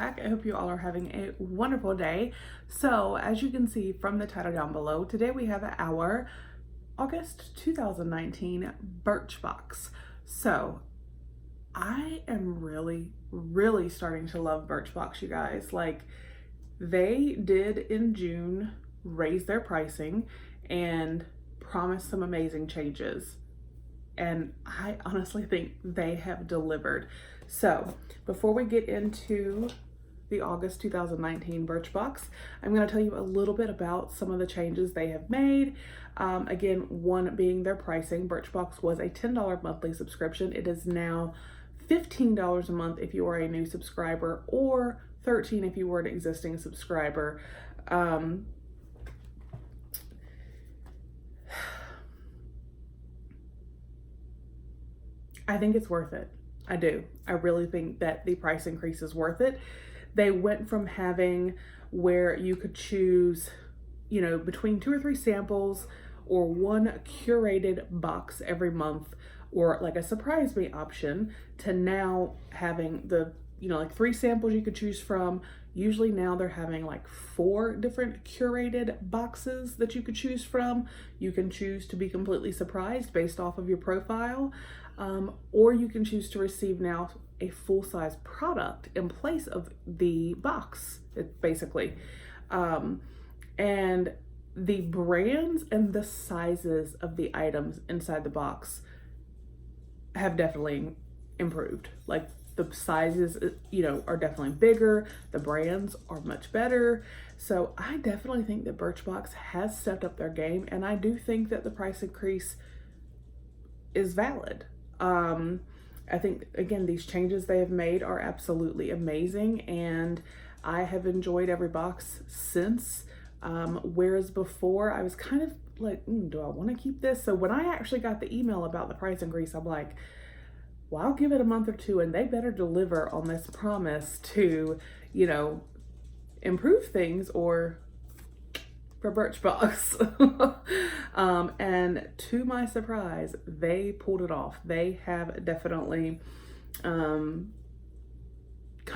back. I hope you all are having a wonderful day. So as you can see from the title down below, today we have our August 2019 BirchBox. So I am really starting to love BirchBox, you guys. Like, they did in June raise their pricing and promise some amazing changes. And I honestly think they have delivered. So before we get into the August 2019 BirchBox, I'm going to tell you a little bit about some of the changes they have made. Again, one being their pricing. BirchBox was a $10 monthly subscription. It is now $15 a month if you are a new subscriber, or $13 if you were an existing subscriber. I think it's worth it. I do. I really think that the price increase is worth it. They went from having where you could choose, you know, between 2 or 3 samples or one curated box every month, or like a surprise me option, to now having the, you know, like 3 samples you could choose from. Usually now they're having like 4 different curated boxes that you could choose from. You can choose to be completely surprised based off of your profile, or you can choose to receive now a full-size product in place of the box, basically. And the brands and the sizes of the items inside the box have definitely improved. Like, the sizes, you know, are definitely bigger. The brands are much better. So I definitely think that BirchBox has stepped up their game, and I do think that the price increase is valid. I think, again, these changes they have made are absolutely amazing, and I have enjoyed every box since. Whereas before I was kind of like, do I want to keep this? So when I actually got the email about the price increase, I'm like, well, I'll give it a month or 2 and they better deliver on this promise to, you know, improve things, or for BirchBox. And to my surprise, they pulled it off. They have definitely come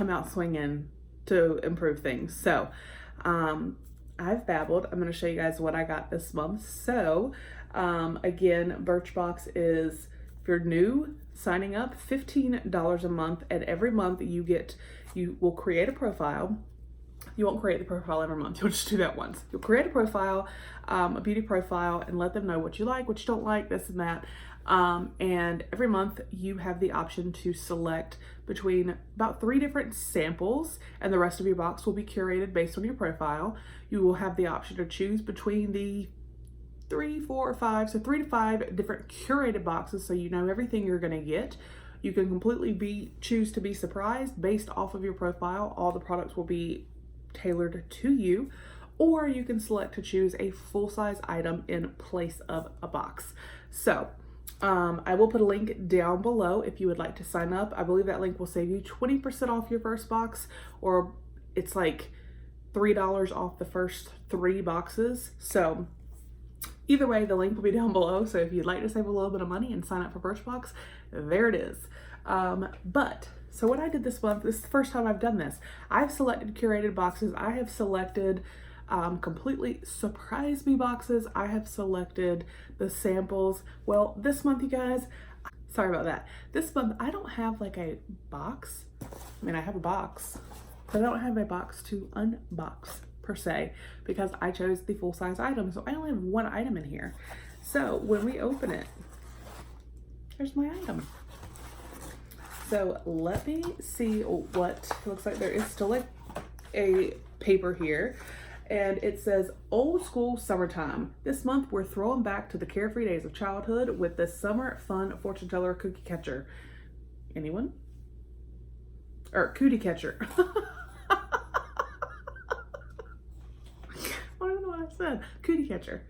out swinging to improve things. So I've babbled. I'm going to show you guys what I got this month. So again, BirchBox is, if you're new, signing up, $15 a month, and every month you will create a profile. You won't create the profile every month. You'll just do that once. You'll create a profile, a beauty profile, and let them know what you like, what you don't like, this and that. And every month you have the option to select between about 3 different samples, and the rest of your box will be curated based on your profile. You will have the option to choose between the 3, 4, or 5, so 3 to 5 different curated boxes, so you know everything you're going to get. You can completely choose to be surprised based off of your profile. All the products will be tailored to you, or you can select to choose a full-size item in place of a box. So I will put a link down below if you would like to sign up. I believe that link will save you 20% off your first box, or it's like $3 off the first 3 boxes. So either way, the link will be down below. So if you'd like to save a little bit of money and sign up for BirchBox, there it is. So what I did this month, this is the first time I've done this. I've selected curated boxes. I have selected completely surprise me boxes. I have selected the samples. Well, this month, you guys, sorry about that. This month, I don't have like a box. I mean, I have a box, but I don't have a box to unbox per se, because I chose the full-size item. So I only have 1 item in here. So when we open it, there's my item. So let me see what it looks like. There is still like a paper here, and it says old school summertime. This month we're throwing back to the carefree days of childhood with the summer fun fortune teller cookie catcher. Anyone? Or cootie catcher. I don't know what I said. Cootie catcher.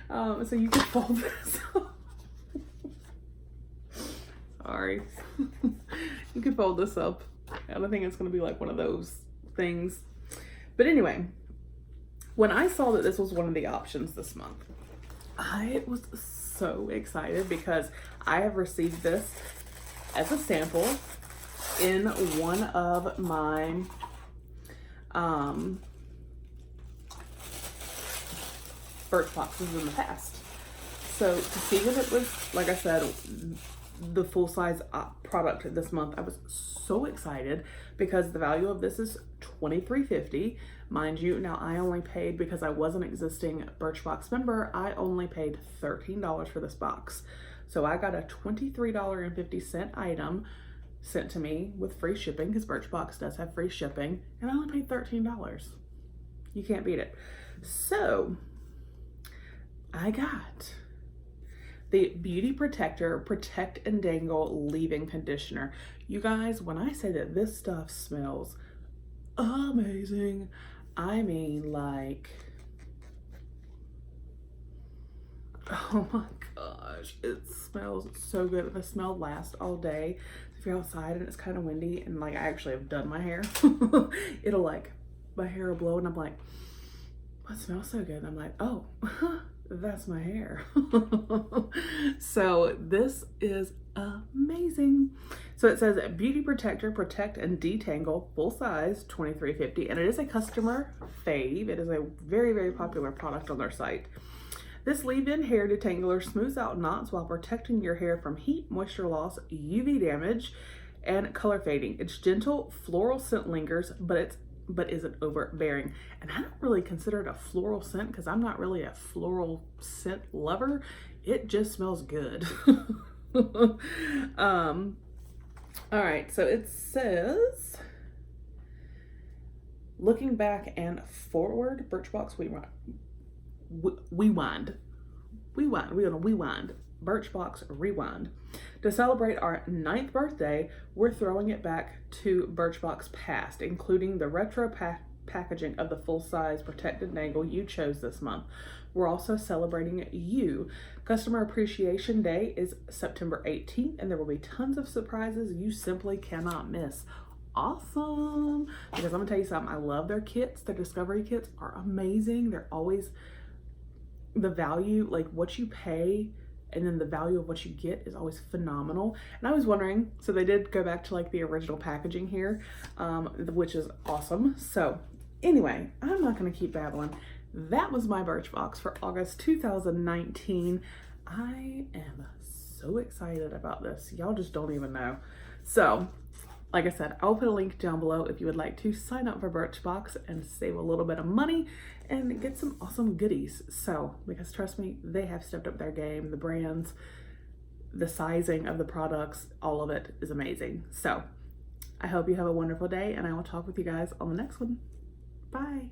So you can fold this up. Sorry. You could fold this up. I don't think it's going to be like one of those things. But anyway, when I saw that this was one of the options this month, I was so excited because I have received this as a sample in one of my BirchBoxes in the past. So to see that it was, like I said, the full size product this month, I was so excited because the value of this is $23.50. Mind you, now I only paid, because I was an existing BirchBox member, I only paid $13 for this box. So I got a $23.50 item sent to me with free shipping, because BirchBox does have free shipping, and I only paid $13. You can't beat it. So I got the Beauty Protector Protect and Dangle Leave-In Conditioner. You guys, when I say that this stuff smells amazing, I mean like, oh my gosh, it smells so good. The smell lasts all day. If you're outside and it's kind of windy and like I actually have done my hair, it'll like, my hair will blow and I'm like, what smells so good? And I'm like, oh, that's my hair. So this is amazing. So it says Beauty Protector, Protect and Detangle, full size, $23.50, and it is a customer fave. It is a very, very popular product on their site. This leave-in hair detangler smooths out knots while protecting your hair from heat, moisture loss, UV damage, and color fading. Its gentle floral scent lingers, but isn't overbearing. And I don't really consider it a floral scent because I'm not really a floral scent lover. It just smells good. All right, so it says, looking back and forward, BirchBox rewind. BirchBox Rewind. To celebrate our 9th birthday, we're throwing it back to BirchBox past, including the retro packaging of the full-size Protect and Dangle you chose this month. We're also celebrating you. Customer Appreciation Day is September 18th, and there will be tons of surprises you simply cannot miss. Awesome! Because I'm gonna tell you something, I love their kits. Their discovery kits are amazing. They're always, the value, like what you pay and then the value of what you get is always phenomenal. And I was wondering, so they did go back to like the original packaging here, which is awesome. So anyway, I'm not gonna keep babbling. That was my BirchBox for August 2019. I am so excited about this. Y'all just don't even know. So like I said, I'll put a link down below if you would like to sign up for BirchBox and save a little bit of money and get some awesome goodies. So, because trust me, they have stepped up their game. The brands, the sizing of the products, all of it is amazing. So, I hope you have a wonderful day and I will talk with you guys on the next one. Bye.